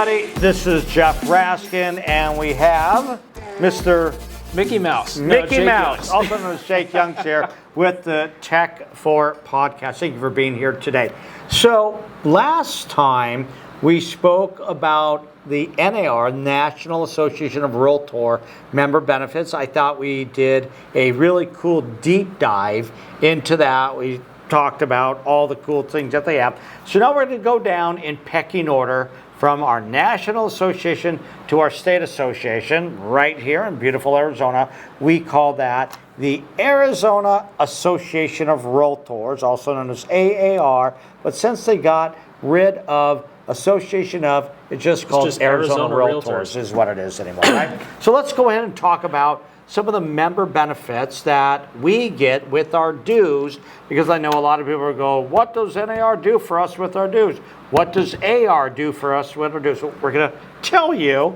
everybody. This is Jeff Raskin, and we have Mr. Mickey Mouse. Mickey Mouse, also known as Jake Youngs here with the Tech for Podcast. Thank you for being here today. So last time we spoke about the NAR, National Association of Realtor member benefits. I thought we did a really cool deep dive into that. We talked about all the cool things that they have. So now we're going to go down in pecking order from our National Association to our state association right here in beautiful Arizona. We call that the Arizona Association of Realtors, also known as AAR. But since they got rid of Association of, it's just called Arizona Realtors is what it is anymore, right? So let's go ahead and talk about some of the member benefits that we get with our dues, because I know a lot of people go, what does NAR do for us with our dues? What does AR do for us with our dues? So we're going to tell you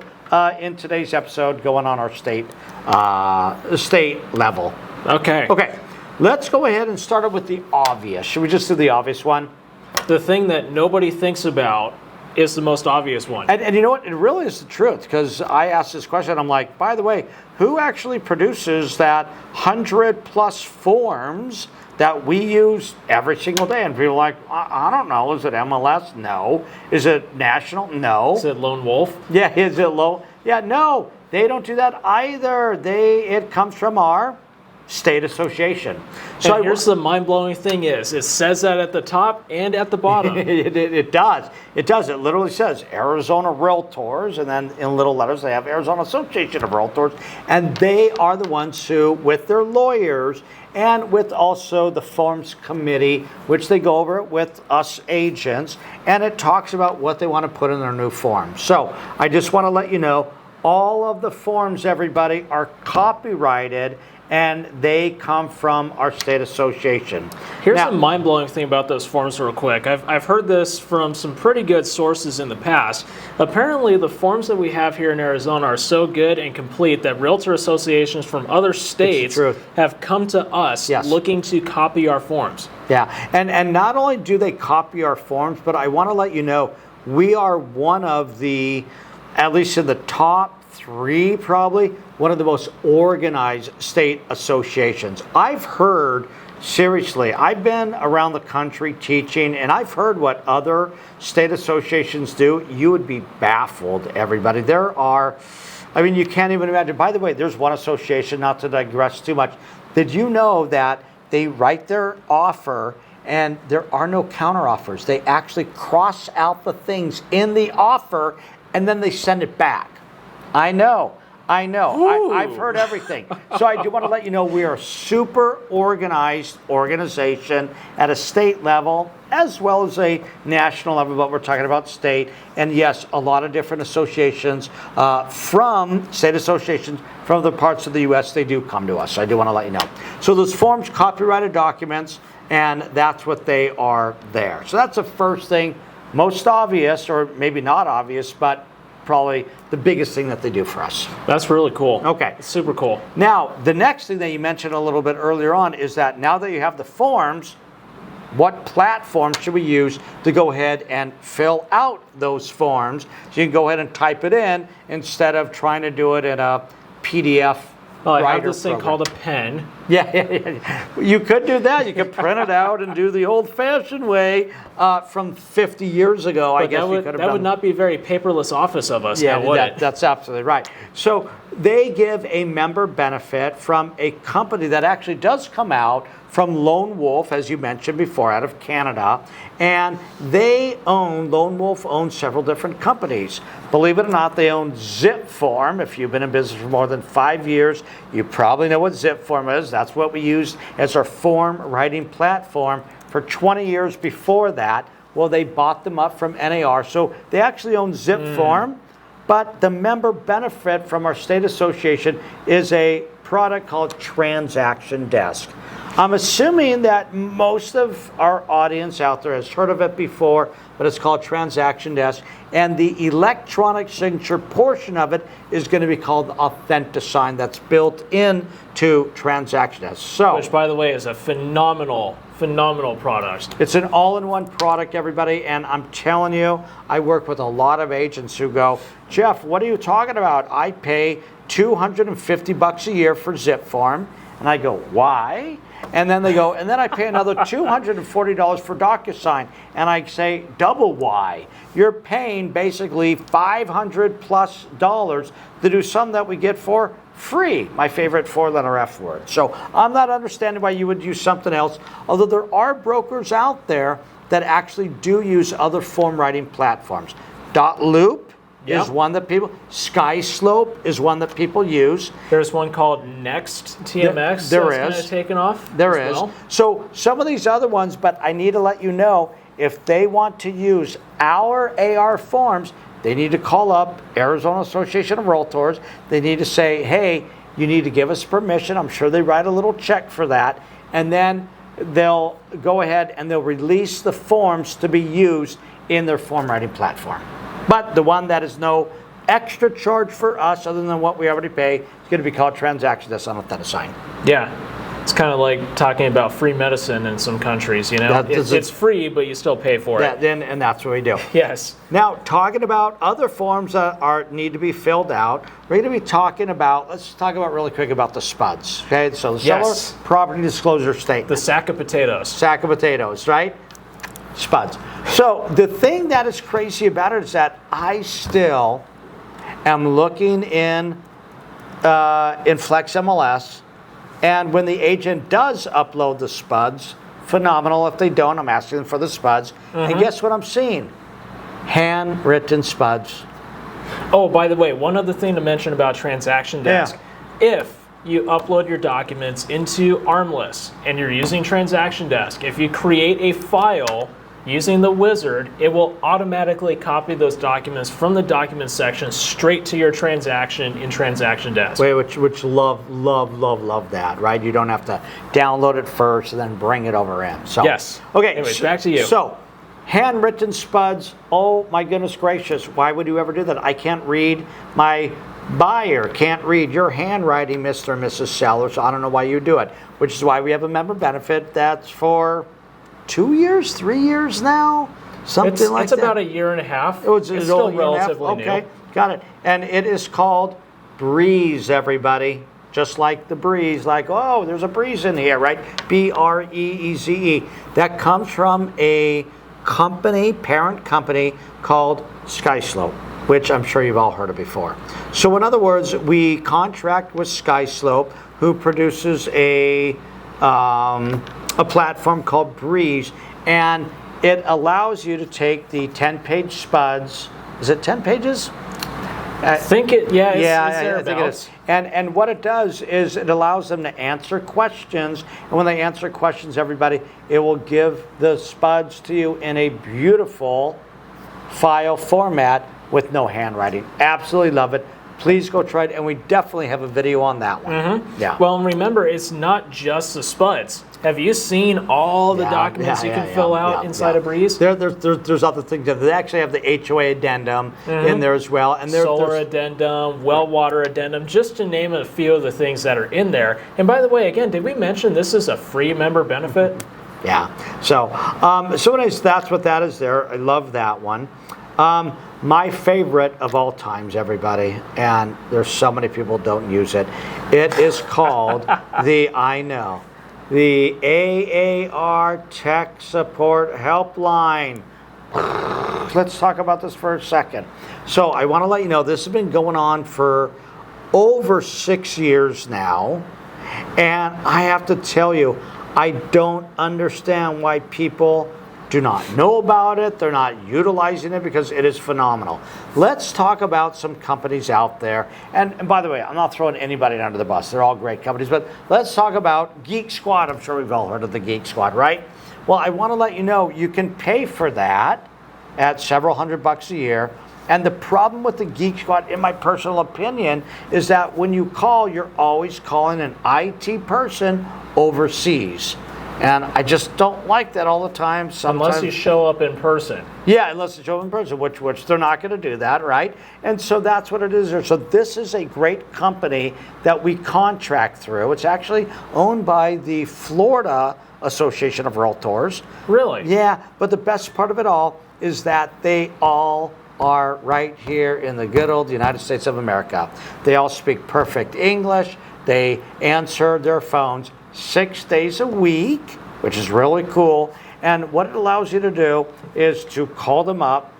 in today's episode going on our state level. Okay, let's go ahead and start it with the obvious. Should we just do the obvious one? The thing that nobody thinks about is the most obvious one. And you know what? It really is the truth, because I asked this question. I'm like, by the way, who actually produces that 100+ forms that we use every single day? And people are like, I don't know. Is it MLS? No. Is it national? No. Is it Lone Wolf? Yeah, is it low? Yeah, no. They don't do that either. It comes from our state association. So and here's the mind-blowing thing is, it says that at the top and at the bottom. It does. It does. It literally says Arizona Realtors, and then in little letters they have Arizona Association of Realtors, and they are the ones who, with their lawyers and with also the forms committee, which they go over with us agents, and it talks about what they want to put in their new forms. So I just want to let you know, all of the forms, everybody, are copyrighted, and they come from our state association. Here's the mind-blowing thing about those forms real quick. I've heard this from some pretty good sources in the past. Apparently, the forms that we have here in Arizona are so good and complete that realtor associations from other states have come to us looking to copy our forms. Yeah, and not only do they copy our forms, but I want to let you know, we are one of the, at least in the top 3 probably, one of the most organized state associations. I've heard, seriously, I've been around the country teaching, and I've heard what other state associations do. You would be baffled, everybody. There are, I mean, you can't even imagine. By the way, there's one association, not to digress too much. Did you know that they write their offer and there are no counteroffers? They actually cross out the things in the offer and then they send it back. I know. I've heard everything. So I do want to let you know we are a super organized organization at a state level as well as a national level, but we're talking about state. And yes, a lot of different associations from state associations from other parts of the U.S., they do come to us. So I do want to let you know. So those forms, copyrighted documents, and that's what they are there. So that's the first thing, most obvious, or maybe not obvious, but probably the biggest thing that they do for us. That's really cool. Okay. It's super cool. Now, the next thing that you mentioned a little bit earlier on is that now that you have the forms, what platform should we use to go ahead and fill out those forms? So you can go ahead and type it in instead of trying to do it in a PDF. I have this thing called a pen. Yeah. You could do that. You could print it out and do the old-fashioned way from 50 years ago. But I guess you could have done. That would not be very paperless office of us, now, would it? That's absolutely right. So they give a member benefit from a company that actually does come out from Lone Wolf, as you mentioned before, out of Canada. And Lone Wolf owns several different companies. Believe it or not, they own ZipForm. If you've been in business for more than 5 years, you probably know what ZipForm is. That's what we used as our form writing platform for 20 years before that. Well, they bought them up from NAR. So they actually own ZipForm. But the member benefit from our state association is a product called Transaction Desk. I'm assuming that most of our audience out there has heard of it before, but it's called Transaction Desk. And the electronic signature portion of it is going to be called AuthentiSign. That's built into Transaction Desk. So, which, by the way, is a phenomenal product. It's an all-in-one product, everybody, and I'm telling you, I work with a lot of agents who go, Jeff, what are you talking about? I pay $250 a year for Zip Form. And I go, why? And then they go, and then I pay another $240 for DocuSign. And I say, double why? You're paying basically $500+ to do something that we get for free. My favorite four-letter F word. So I'm not understanding why you would use something else, although there are brokers out there that actually do use other form writing platforms. .loop is one that people, SkySlope is one that people use. There's one called Next TMX there that's kind is. of taken off. There as is. well. So some of these other ones, but I need to let you know, if they want to use our AR forms, they need to call up Arizona Association of Realtors. They need to say, hey, you need to give us permission. I'm sure they write a little check for that. And then they'll go ahead and they'll release the forms to be used in their form writing platform. But the one that is no extra charge for us other than what we already pay is going to be called Transaction Desk on AuthentiSign. Yeah. It's kind of like talking about free medicine in some countries, you know? It's free, but you still pay for it. And that's what we do. Yes. Now, talking about other forms that need to be filled out, we're going to be talking about, let's talk about really quick about the SPUDs. Okay, so the seller property disclosure statement. The sack of potatoes. Sack of potatoes, right? SPUDs. So the thing that is crazy about it is that I still am looking in Flex MLS, and when the agent does upload the SPUDs, phenomenal. If they don't, I'm asking them for the SPUDs. And guess what I'm seeing? Handwritten SPUDs. Oh, by the way, one other thing to mention about Transaction Desk. Yeah. If you upload your documents into ARMLS and you're using Transaction Desk, if you create a file using the wizard, it will automatically copy those documents from the documents section straight to your transaction in Transaction Desk. Wait, which love that, right? You don't have to download it first and then bring it over in. So yes. Okay. Anyways, back to you. So, handwritten SPUDs. Oh my goodness gracious! Why would you ever do that? I can't read. My buyer can't read your handwriting, Mr. and Mrs. Seller. So I don't know why you do it. Which is why we have a member benefit that's for 2 years, 3 years now, something like that. It's about a year and a half. It's still relatively new. Okay, got it. And it is called Breeze, everybody. Just like the breeze, like, oh, there's a breeze in here, right? BREEZE. That comes from a company, parent company called SkySlope, which I'm sure you've all heard of before. So in other words, we contract with SkySlope, who produces a platform called Breeze, and it allows you to take the 10-page SPUDs. Is it 10 pages? I think it, I think it is. And what it does is it allows them to answer questions, and when they answer questions, everybody, it will give the SPUDs to you in a beautiful file format with no handwriting. Absolutely love it. Please go try it, and we definitely have a video on that one. Yeah. Well, and remember, it's not just the SPUDs. Have you seen all the documents you can fill out inside of Breeze? There's other things. They actually have the HOA addendum in there as well. And solar addendum, well water addendum, just to name a few of the things that are in there. And by the way, again, did we mention this is a free member benefit? Yeah. So anyways, that's what that is there. I love that one. My favorite of all times, everybody, and there's so many people don't use it. It is called the AAR Tech Support Helpline. Let's talk about this for a second. So I want to let you know this has been going on for over 6 years now, and I have to tell you, I don't understand why people do not know about it. They're not utilizing it because it is phenomenal. Let's talk about some companies out there. And by the way, I'm not throwing anybody under the bus. They're all great companies. But let's talk about Geek Squad. I'm sure we've all heard of the Geek Squad, right? Well, I want to let you know you can pay for that at several $100 a year. And the problem with the Geek Squad, in my personal opinion, is that when you call, you're always calling an IT person overseas. And I just don't like that all the time. Sometimes, Unless you show up in person. yeah, unless you show up in person, which they're not going to do that, right? And so that's what it is. So this is a great company that we contract through. It's actually owned by the Florida Association of Realtors. Really? Yeah, but the best part of it all is that they all are right here in the good old United States of America. They all speak perfect English. They answer their phones 6 days a week, which is really cool. And what it allows you to do is to call them up.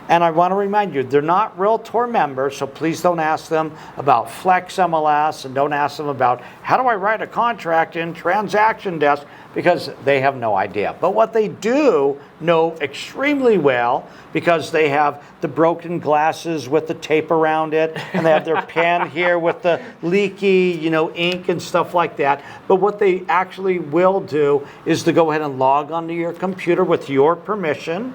And I want to remind you, they're not Realtor members, so please don't ask them about Flex MLS and don't ask them about how do I write a contract in Transaction Desk, because they have no idea. But what they do know extremely well, because they have the broken glasses with the tape around it, and they have their pen here with the leaky, ink and stuff like that. But what they actually will do is to go ahead and log onto your computer with your permission.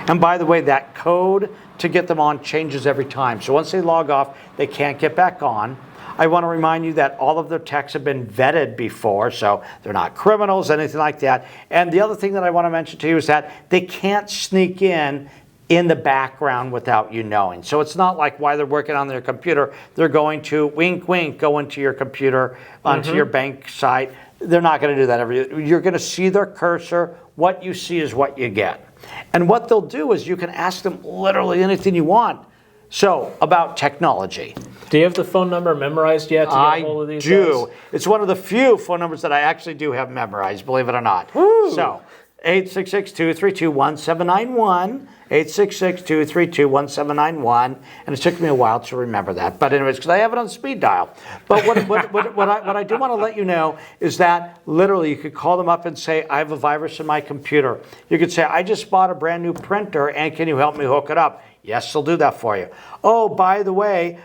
And by the way, that code to get them on changes every time. So once they log off, they can't get back on. I want to remind you that all of their techs have been vetted before, so they're not criminals, anything like that. And the other thing that I want to mention to you is that they can't sneak in the background without you knowing. So it's not like while they're working on their computer, they're going to, wink, wink, go into your computer, onto your bank site. They're not going to do that you're going to see their cursor. What you see is what you get. And what they'll do is you can ask them literally anything you want. So, about technology. Do you have the phone number memorized yet to get a hold of these I do. guys? It's one of the few phone numbers that I actually do have memorized, believe it or not. Woo. So, 866-232-1791, 866-232-1791, and it took me a while to remember that. But anyways, because I have it on speed dial. But what I do want to let you know is that literally you could call them up and say, I have a virus in my computer. You could say, I just bought a brand new printer, and can you help me hook it up? Yes, they'll do that for you. Oh, by the way,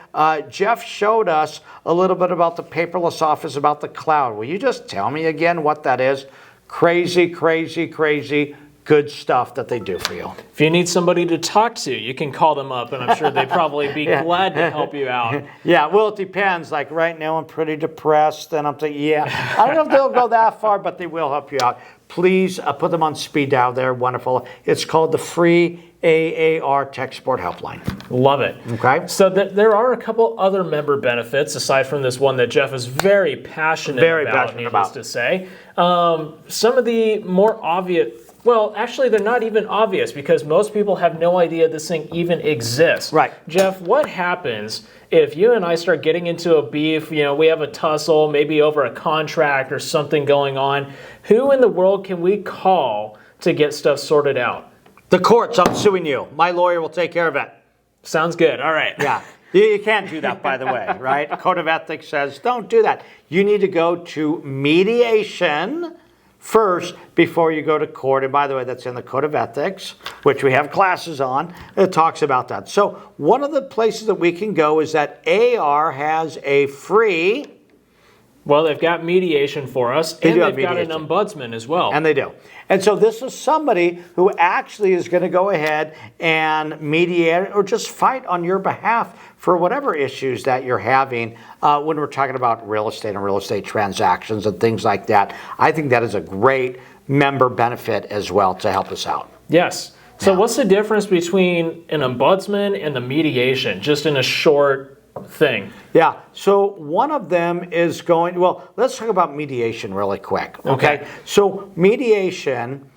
Jeff showed us a little bit about the paperless office, about the cloud. Will you just tell me again what that is? Crazy, crazy, crazy good stuff that they do for you. If you need somebody to talk to, you can call them up, and I'm sure they'd probably be glad to help you out. Yeah, well, it depends. Like right now, I'm pretty depressed, and I'm thinking, yeah, I don't know if they'll go that far, but they will help you out. Please put them on speed dial. They're wonderful. It's called the free AAR Tech Support Helpline. Love it. Okay. So there are a couple other member benefits aside from this one that Jeff is very passionate about, needless to say. Some of the more obvious, well, actually, they're not even obvious because most people have no idea this thing even exists. Right. Jeff, what happens if you and I start getting into a beef, we have a tussle, maybe over a contract or something going on? Who in the world can we call to get stuff sorted out? The courts. I'm suing you. My lawyer will take care of it. Sounds good. All right. Yeah. You can't do that, by the way, right? Code of Ethics says don't do that. You need to go to mediation first before you go to court. And by the way, that's in the Code of Ethics, which we have classes on. It talks about that. So one of the places that we can go is that AR has a free... Well, they've got mediation for us, and they've got an ombudsman as well. And they do. And so this is somebody who actually is going to go ahead and mediate or just fight on your behalf for whatever issues that you're having when we're talking about real estate and real estate transactions and things like that. I think that is a great member benefit as well to help us out. Yes. So what's the difference between an ombudsman and the mediation, just in a short thing? Yeah, so one of them is going, well, let's talk about mediation really quick, okay? So mediation,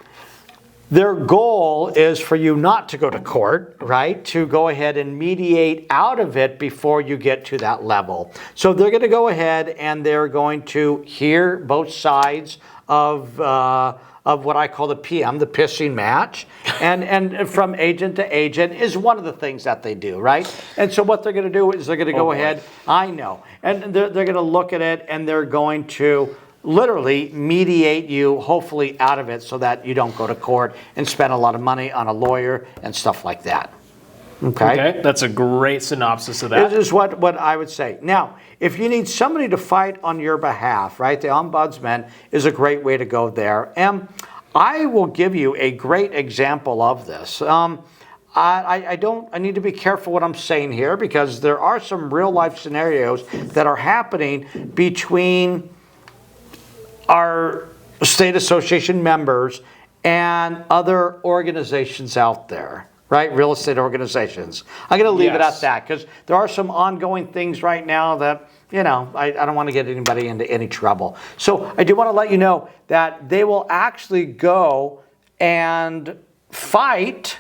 their goal is for you not to go to court, right? To go ahead and mediate out of it before you get to that level. So they're going to go ahead and they're going to hear both sides of what I call the PM, the pissing match, and from agent to agent is one of the things that they do, right? And so what they're going to do is they're going to go ahead, I know, and they're going to look at it and they're going to literally mediate you, hopefully, out of it so that you don't go to court and spend a lot of money on a lawyer and stuff like that. Okay, that's a great synopsis of that. This is what I would say. Now, if you need somebody to fight on your behalf, right, the ombudsman is a great way to go there. And I will give you a great example of this. I need to be careful what I'm saying here because there are some real life scenarios that are happening between our state association members and other organizations out there, right? Real estate organizations. I'm going to leave it at that because there are some ongoing things right now that, you know, I don't want to get anybody into any trouble. So I do want to let you know that they will actually go and fight,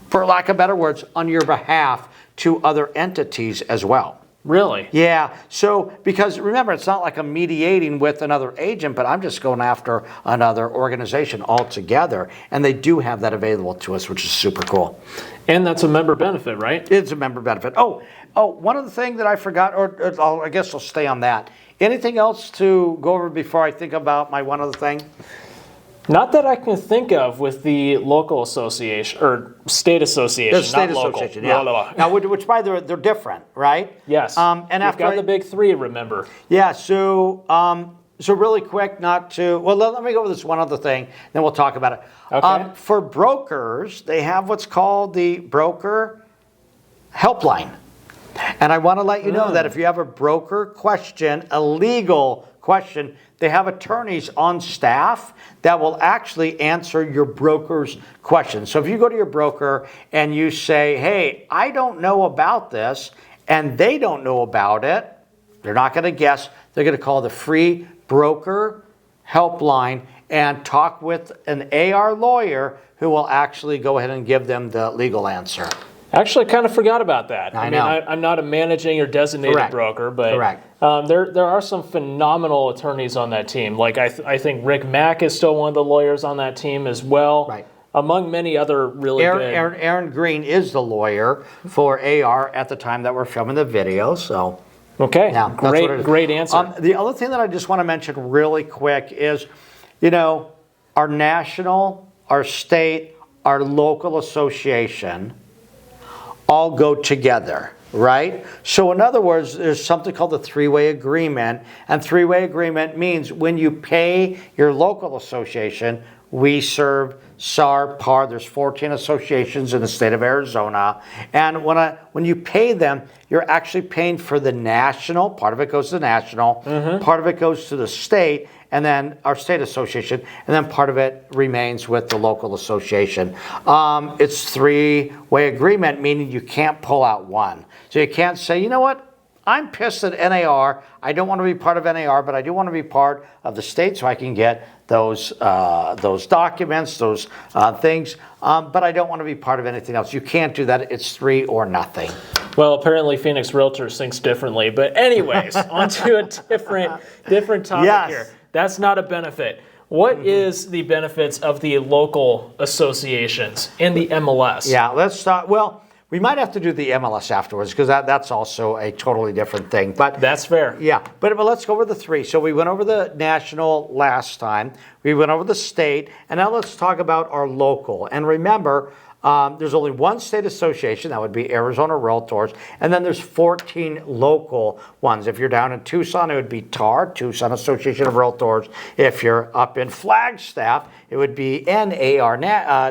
for lack of better words, on your behalf to other entities as well. Really? Yeah. So, because remember, it's not like I'm mediating with another agent, but I'm just going after another organization altogether. And they do have that available to us, which is super cool. And that's a member benefit, right? It's a member benefit. Oh, one other thing that I forgot, I guess I'll stay on that. Anything else to go over before I think about my one other thing? Not that I can think of with the local association or state association, The state not local. association, yeah. Now, which by the way, they're different, right? Yes. And We've after got the big three, remember? Yeah. So really quick, not to. Well, let me go over this one other thing, then we'll talk about it. Okay. For brokers, they have what's called the broker helpline, and I want to let you know that if you have a broker question, a legal question, they have attorneys on staff that will actually answer your broker's questions. So if you go to your broker and you say, hey, I don't know about this, and they don't know about it, they're not going to guess. They're going to call the free broker helpline and talk with an AR lawyer who will actually go ahead and give them the legal answer. Actually, kind of forgot about that. I know. I'm not a managing or designated Correct. broker, but Correct. There are some phenomenal attorneys on that team. Like I think Rick Mack is still one of the lawyers on that team as well. Right. Among many other really good. Aaron Green is the lawyer for AR at the time that we're filming the video. So, Okay, yeah, that's what it is. great answer. The other thing that I just want to mention really quick is, you know, our national, our state, our local association all go together, right? So in other words, there's something called the three-way agreement, and three-way agreement means when you pay your local association, we serve SAR, PAR, there's 14 associations in the state of Arizona, and when you pay them, you're actually paying for the national, part of it goes to the national, part of it goes to the state, and then our state association, and then part of it remains with the local association. It's three-way agreement, meaning you can't pull out one. So you can't say, you know what, I'm pissed at NAR. I don't want to be part of NAR, but I do want to be part of the state so I can get those documents, those things, but I don't want to be part of anything else. You can't do that. It's three or nothing. Well, apparently Phoenix Realtors thinks differently. But anyways, on to a different topic here. That's not a benefit. What is the benefits of the local associations and the MLS? Yeah, let's start. Well, we might have to do the MLS afterwards because that's also a totally different thing. But that's fair. Yeah, but let's go over the three. So we went over the national last time. We went over the state, and now let's talk about our local. And remember, there's only one state association, that would be Arizona Realtors, and then there's 14 local ones. If you're down in Tucson, it would be TAR, Tucson Association of Realtors. If you're up in Flagstaff, it would be NAR,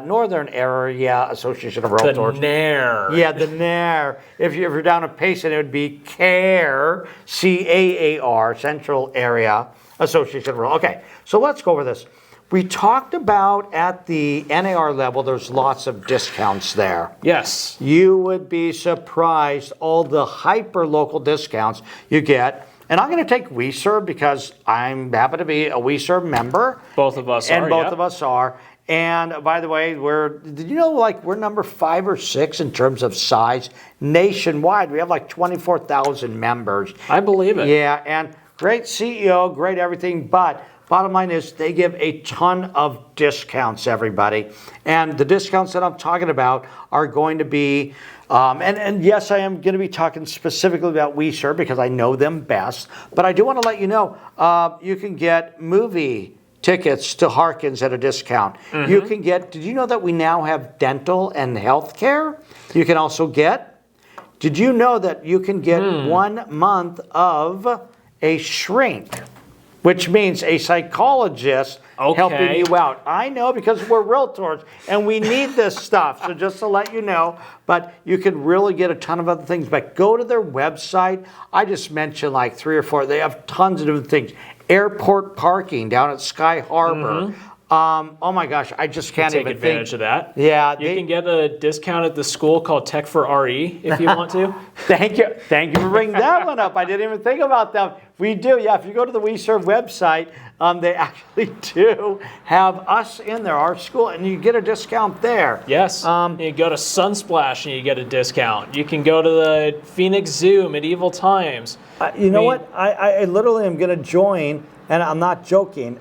Northern Area Association of Realtors. The NAR. Yeah, the NAR. If you're down in Payson, it would be CAAR, CAAR, Central Area Association of Realtors. Okay, so let's go over this. We talked about at the NAR level, there's lots of discounts there. Yes. You would be surprised all the hyper-local discounts you get. And I'm going to take WeServe because I happen to be a WeServe member. Both of us are, and both of us are. And by the way, did you know, like, we're number 5 or 6 in terms of size nationwide. We have like 24,000 members. I believe it. Yeah, and great CEO, great everything, but bottom line is they give a ton of discounts, everybody. And the discounts that I'm talking about are going to be, and yes, I am going to be talking specifically about WeServe because I know them best. But I do want to let you know, you can get movie tickets to Harkins at a discount. You can get, did you know that we now have dental and health care? You can also get, did you know that you can get 1 month of a shrink which means a psychologist helping you out. I know, because we're realtors and we need this stuff. So just to let you know, but you can really get a ton of other things. But go to their website. I just mentioned like 3 or 4. They have tons of different things. Airport parking down at Sky Harbor. Oh my gosh, I just can't even take advantage of that. Yeah. You can get a discount at the school called Tech for RE if you want to. Thank you for bringing that one up. I didn't even think about that. We do, yeah. If you go to the WeServe website, they actually do have us in there, our school, and you get a discount there. Yes. You go to Sunsplash and you get a discount. You can go to the Phoenix Zoo, Medieval Times. You know what? I literally am going to join, and I'm not joking.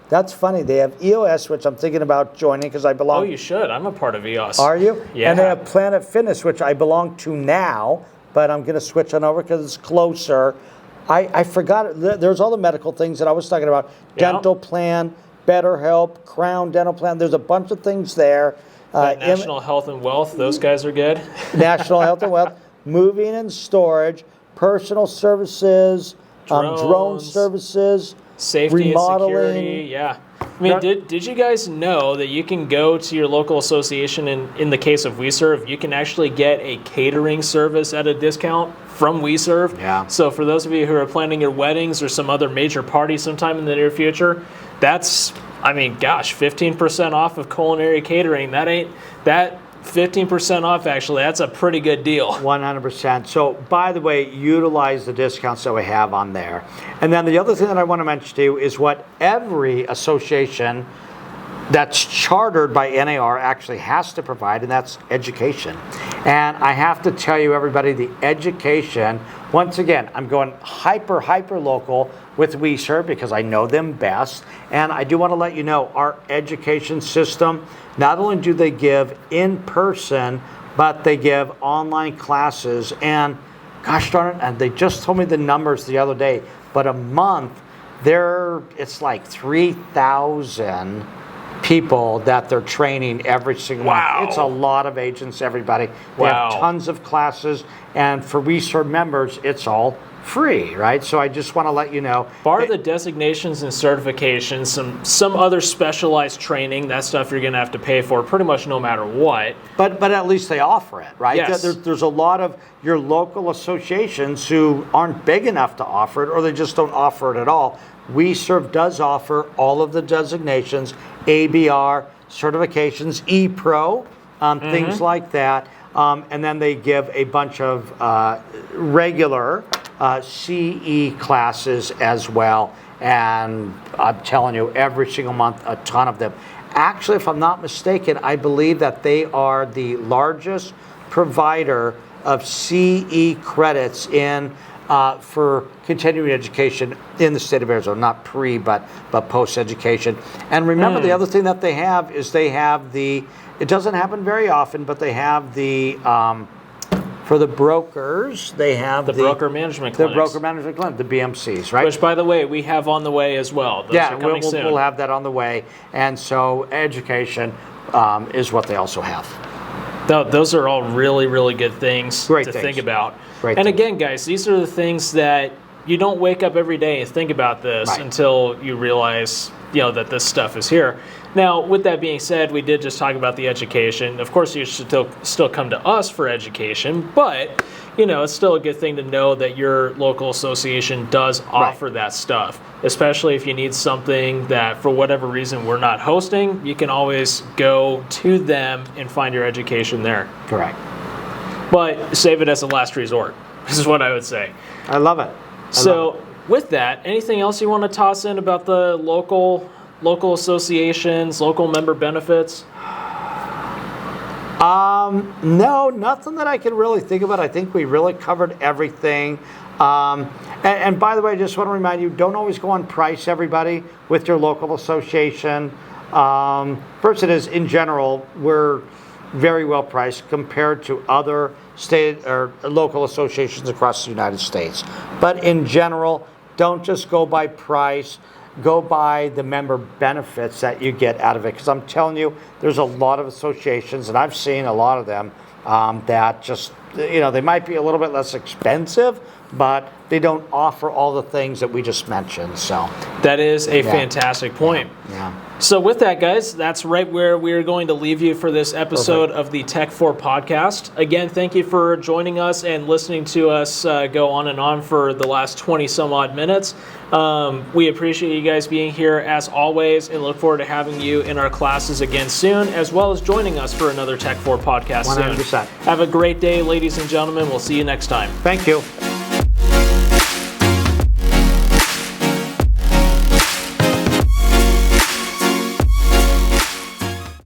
That's funny. They have EOS, which I'm thinking about joining because I belong. Oh, you should. I'm a part of EOS. Are you? Yeah. And they have Planet Fitness, which I belong to now, but I'm going to switch on over because it's closer. I forgot. There's all the medical things that I was talking about. Yeah. Dental plan, BetterHelp, Crown Dental Plan. There's a bunch of things there. National Health and Wealth. Those guys are good. National Health and Wealth, moving and storage, personal services, drone services. Safety remodeling. and security, yeah. I mean, did you guys know that you can go to your local association, and in the case of WeServe, you can actually get a catering service at a discount from WeServe? Yeah. So for those of you who are planning your weddings or some other major party sometime in the near future, that's, I mean, gosh, 15% off of culinary catering. That 15% off, actually, that's a pretty good deal. 100%. So, by the way, utilize the discounts that we have on there. And then the other thing that I want to mention to you is what every association that's chartered by NAR actually has to provide, and that's education. And I have to tell you, everybody, the education, once again, I'm going hyper local with WeServe because I know them best. And I do want to let you know our education system, not only do they give in person, but they give online classes. And gosh darn it, and they just told me the numbers the other day, but a month, it's like 3,000 people that they're training every single month. It's a lot of agents, everybody. They have tons of classes, and for WeServe members, it's all free, right? So I just want to let you know. Bar the designations and certifications, some other specialized training, that stuff you're going to have to pay for pretty much no matter what. But at least they offer it, right? Yes. There's a lot of your local associations who aren't big enough to offer it, or they just don't offer it at all. WeServe does offer all of the designations, ABR, certifications, ePro, things like that. And then they give a bunch of regular CE classes as well. And I'm telling you, every single month, a ton of them. Actually, if I'm not mistaken, I believe that they are the largest provider of CE credits in for continuing education in the state of Arizona, not pre, but post-education. And remember, the other thing that they have is they have it doesn't happen very often, but they have for the brokers, they have the broker management clinics. The broker management clinic, the BMCs, right? Which, by the way, we have on the way as well. Those are coming soon. We'll have that on the way. And so education is what they also have. Those are all really, really good things to think about. And again, guys, these are the things that you don't wake up every day and think about this until you realize, that this stuff is here. Now, with that being said, we did just talk about the education. Of course, you should still come to us for education, but it's still a good thing to know that your local association does offer that stuff, especially if you need something that for whatever reason we're not hosting. You can always go to them and find your education there. Correct. But save it as a last resort. This is what I would say. I love it. With that, anything else you want to toss in about the local associations, local member benefits? No, nothing that I can really think about. I think we really covered everything. And by the way, I just want to remind you, don't always go on price, everybody, with your local association. First, it is, in general, we're very well priced compared to other state or local associations across the United States. But in general, don't just go by price. Go by the member benefits that you get out of it. Because I'm telling you, there's a lot of associations, and I've seen a lot of them that just they might be a little bit less expensive, but they don't offer all the things that we just mentioned. So that is a fantastic point. Yeah. So with that, guys, that's right where we're going to leave you for this episode of the Tech 4 podcast. Again, thank you for joining us and listening to us go on and on for the last 20 some odd minutes. We appreciate you guys being here as always and look forward to having you in our classes again soon, as well as joining us for another Tech 4 podcast 100%. soon. Have a great day, ladies and gentlemen. We'll see you next time. Thank you.